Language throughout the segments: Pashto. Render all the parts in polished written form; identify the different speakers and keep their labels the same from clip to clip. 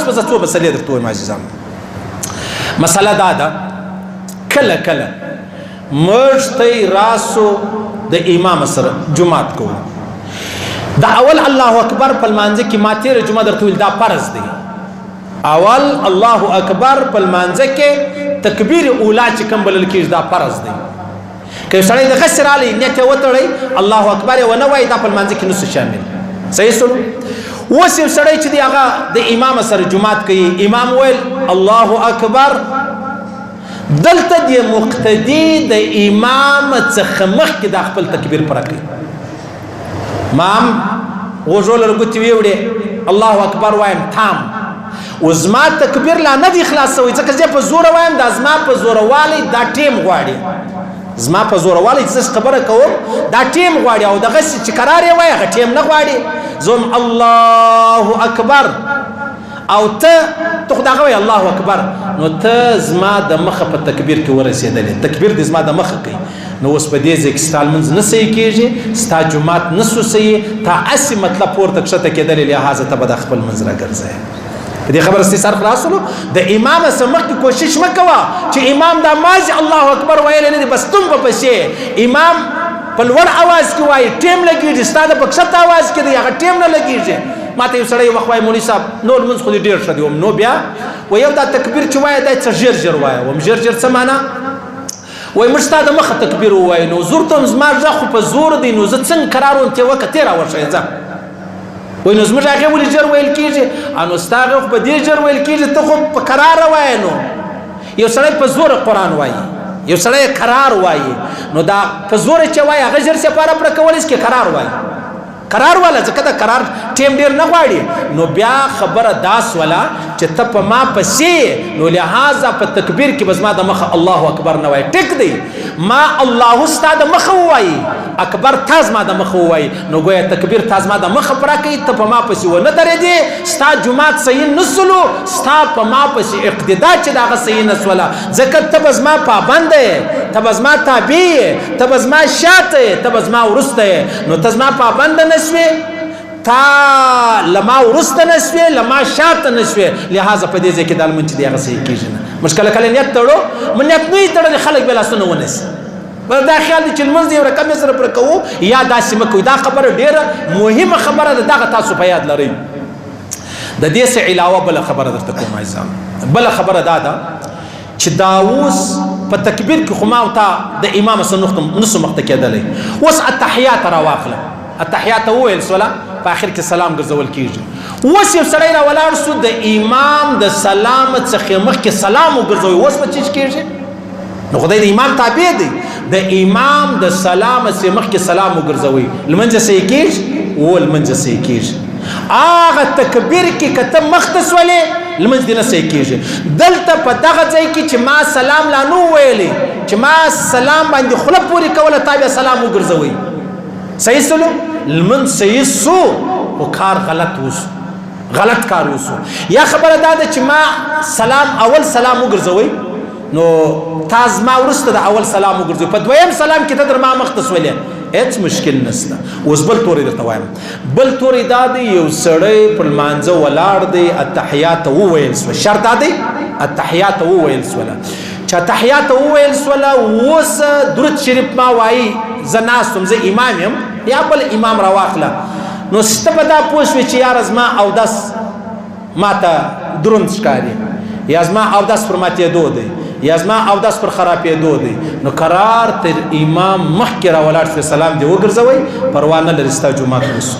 Speaker 1: اوس به زه څو مسلې درته وایم عزیزانو. مسله دا ده کله کله موږ ته راسو د امام سره جماعت کوو. دا اول الله اکبر په لمانځه کې ما تېره جمعه درته ویل دا فرض دی. اول الله اکبر په لمانځه کې تکبیر اولا چې کوم بلل کېږي دا فرض دی. که سړی دغسې رالی نیت یې وتړی الله اکبر یې ونه وایي دا په لمانځه کې نسو شامل. صحیح سلو. اوس یو سړی چې دی هغه د امام سره جماعت کوي امام ویل الله اکبر دلته د مقتدي د امام څخه مخکې دا خپل تکبیر پوره کوي. امام غوږو له ګوتې ویوړې الله اکبر وایم تام او زما تکبیر لا نه دی خلاص شوی ځکه زه په زوره وایم دا زما په زوروالی دا ټیم غواړي. زما په زوروالی چې خبره کوم دا ټیم غواړي او دغسې چې قرار یې وایي هغه ټیم نه غواړي. زوم الله اکبر او ته خو دغه وایي الله اکبر نو ته زما د مخه په تکبیر کې ورسېدلې تکبیر دې زما د مخه کوي. نو اوس په دې ځای کې ستا لمونځ نه صحیح کېږي ستا جومات نه سو صحیح تا هسې مطلب پورته کښته کېدلې لحاظه ته به دا خپل منځ راګرځوې. په دې خبره ستاسې سر خلاصولو د امام څخه مخکې کوشش مه کوه چې امام دا مازې الله اکبر ویلی نه دی بس تم په پسې امام په لوړ اواز کې وایي ټیم لګېږي ستا د په کښته اواز کې دی هغه ټیم نه لګېږي. ما ته یو سړی وخت وایي مولوي صاحب نور لمونځ خو دې ډېر ښه دی وم نو بیا و یو دا تکبیر چې وایه دا څه ژر ژر وایه وم ژر ژر څه معنا وایي موږ ستا د مخه تکبیر ووایو نو زور ته زما غږ خو په زور دی نو زه څنګه قرار وم تې وکه تې راوښیه ځه وایي نو زموږ هغې ولې ژر ویل کېږي نو ستا هغې خو په دې ژر ویل کېږي ته خو په قراره وایه. نو یو سړی په زوره قرآن وایي یو سړی قرار وایي نو دا په زوره چې وایي هغه ژر سپاره پوره کولی شي کې قرار وایي قرار والا ځکه دا قرار ټیم ډېر نه غواړي. نو بیا خبره دا سوله چې ته په ما پسې نو لحاظه په تکبیر کې به زما د مخه الله اکبر نه وایي ټیک دی ما الله ستا د مخه ووایي اکبر تا زما د مخه ووایي نو ګویا تکبیر تا زما د مخه پوره کوي ته په ما پسې ونه درېدې ستا جومات صحیح نه سولو ستا په ما پسې اقتدا چې د هغه صحیح نه سوله ځکه ته به زما پابنده یې ته به زما تابع یې ته به زما شاته یې ته به زما وروسته یې نو ته زما پابنده نه سوې تا لما ورسته نه سوې لما شاته نه سوې لحاظه په دې ځای کې دا لمونځ چې دی هغه صحیح کېږي نه. موږ کله کله نیت تړو موږ نیت نه یې تړلی خلک بیا لاسونه ونیسي دا خیال دی چې لمونځ یو رقم یې سره پوره کوو یا داسې مه کوئ. دا خبره ډېره مهمه خبره ده دغه تاسو په یاد لرئ. د دې څه علاوه بله خبره درته کوم عزیزان. بله خبره دا ده چې دا اوس په تکبیر کې خو ما او تا د امام سره نسو مخته کېدلی اوس اتحیات راواخله اتحیات وویل سوله په آخر کې سلام ګرځول کېږي. اوس یو سړی را ولاړ سو د امام د سلام څخه مخکې سلام وګرځوي اوس به چیز کېږي نو خدای د امام تابع دی د امام د سلام څخه مخکې سلام وګرځوي لمونځ صحیح کېږي و لمونځ صحیح کېږي. هغه تکبیر کې که ته مخته سولې لمونځ دې نه صحیح کېږي. دلته په دغه ځای کې چې ما سلام لا نه وویلی چې ما سلام باندې خوله پورې کوله تا بیا سلام وګرځوئ صحیح سلو لمن صحیح سو و کار غلط وسو غلط کار وسو. یا خبره دا ده چې ما سلام اول سلام وګرځوئ نو تا زما وروسته د اول سلام وګرځوئ په دویم سلام کې ته در ما مخته سولې هیڅ مشکل نشته. اوس بل توری درته وایم بل توری دا دی یو سړی په لمانځه ولاړ دی اتحیات وویل سوه شرط دا دی اتحیات وویل سوله چې اتحیات وویل سوله اوس درود شریف ما وایي زه ناست وم زه امام یم یا بل امام راواخله نو سته به دا پوه شوې چې یاره زما اودس ما ته دروند ښکاري یا زما اودس پر ماتېدو دی یا زما اودس پر خرابېدو دی نو قرار تر امام مخکې راولاړ شوې سلام دې وګرځوئ پروا نه لري ستا جومات اوس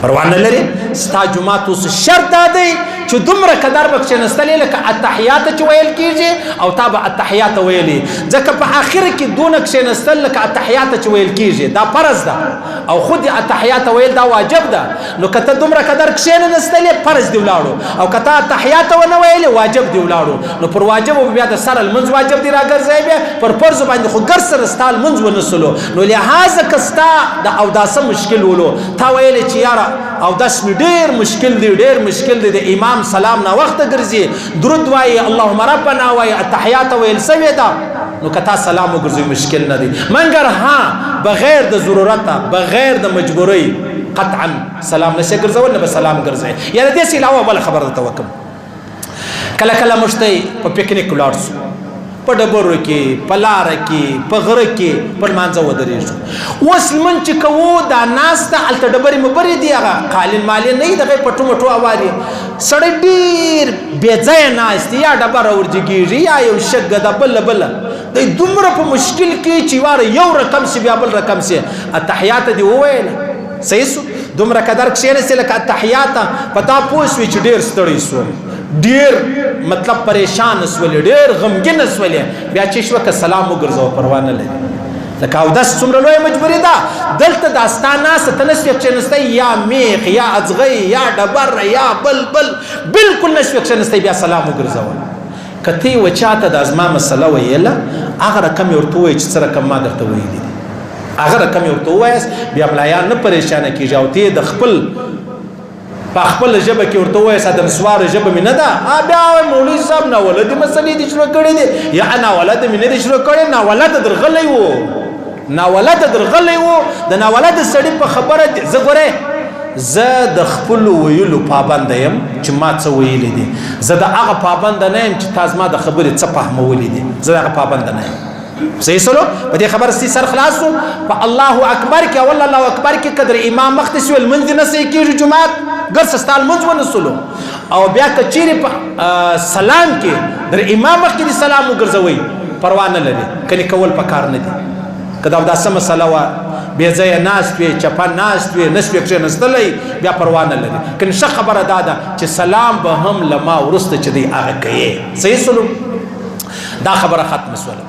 Speaker 1: پروا نه لري ستا جومات اوس شرط دا دی چې دومره قدر به کښېنستلې لکه اتحیات چې ویل کېږي او تا به اتحیات ویلې ځکه په آخر کې دونه کښېنستل لکه اتحیات چې ویل کېږي دا فرض ده او خود اتحیات ویل دا واجب ده. نو که ته دومره قدر کښېنستلې فرض دې ولاړو او که ته اتحیات ونه ویلې واجب دې ولاړو نو پر واجبو بیا د سره لمونځ واجب دې راګرځوي بیا پر فرضو باندې خو ګر سره ستا لمونځ ونه سلو نو لحاظه که ستا د اوداسه مشکل ولو تا ویلې چې یاره اودس مې ډېر مشکل دی ډېر مشکل دی د امام سلام نه وخته ګرځي درود وایي اللهم ربنا وایي اتحیات ویل سوې ده نو که تا سلام وګرځوي مشکل نه دی مګر ها بغیر د ضرورته بغیر د مجبورۍ قطعا سلام نشي ګرځول نه به سلام ګرځي. یا د دې څخه علاوه بل خبره درته وکم. کله کله موږ ته په پکنیک ولاړ شو، په ډبرو کې، په لاره کې، په غره کې، په لمانځه ودرېږو. اوس لمونځ چې کوو دا ناسته هلته ډبرې مبرې دي، هغه قالین مالین نه وي، دغه یې پټو مټو هواري. سړی ډېر بې ځایه ناست دی، یا ډبره ورجګېږي یا یو شګه ده بله بله. دی دومره په مشکل کې چې واره یو رقم شي بیا بل رقم شي. اتحیات دې وویله صحیح شو، دومره قدر کښېنستې لکه اتحیات په تا پوه شوې چې ډېر ستړی شوم، ډېر مطلب پریشان شولې، ډېر غمګین شولې، بیا چې شوه که سلام وګرځوه پروا نه لري. لکه اودس څومره لویه مجبوري ده، دلته دا ستا ناسته ته نه شوې کښېنستی، یا میخ یا اځغی یا ډبر یا بل بالکل نه شوې کښېنستی، بیا سلام وګرځول. که ته یې و چاته دا زما مسله ویله، هغه رقم یې ورته ووایه چې څه رقم ما درته ویلي دي، هغه رقم یې ورته ووایاست، بیا ملایان نه پریشانه کېږي. او ته یې د خپل په خپله ژبه کې ورته ووایاست، د نسوارو ژبه مې نه ده، بیا وایي مولوي صاحب ناولدې مسلې دې شروع کړې دي، یا ناولده مې نه دي شروع کړې، ناولده درغلی و، ناولده درغلی و. د ناولده سړي په خبره زه ګورې زه د خپلو ویلو پابنده یم چې ما څه ویلي دي، زه د هغه پابنده نه یم چې تا زما د خبرې څه فهمولي دي، زه د هغه پابنده نه یم. صحیح سلو په دې خبره سي سر خلاص شو. په الله اکبر کې اول الله اکبر کې قدر امام مخ ته شو، المنځ نه صحیح کېږي جمعات ګرځ ستال منځ ونسلو. او بیا که چیرې په سلام کې در امام مخ کې سلام وګرځوي پروا نه لري، کني کول پکار نه دي. که دا داسه مسله وه بې ځایه ناست وې، چپه ناست وې، نه شوې کښېنستلی، بیا پروا نه لري. کني ښه خبره دا ده چې سلام به هم له ما وروسته چې دی هغه کوي. صحیح سلو دا خبره ختمه شوله.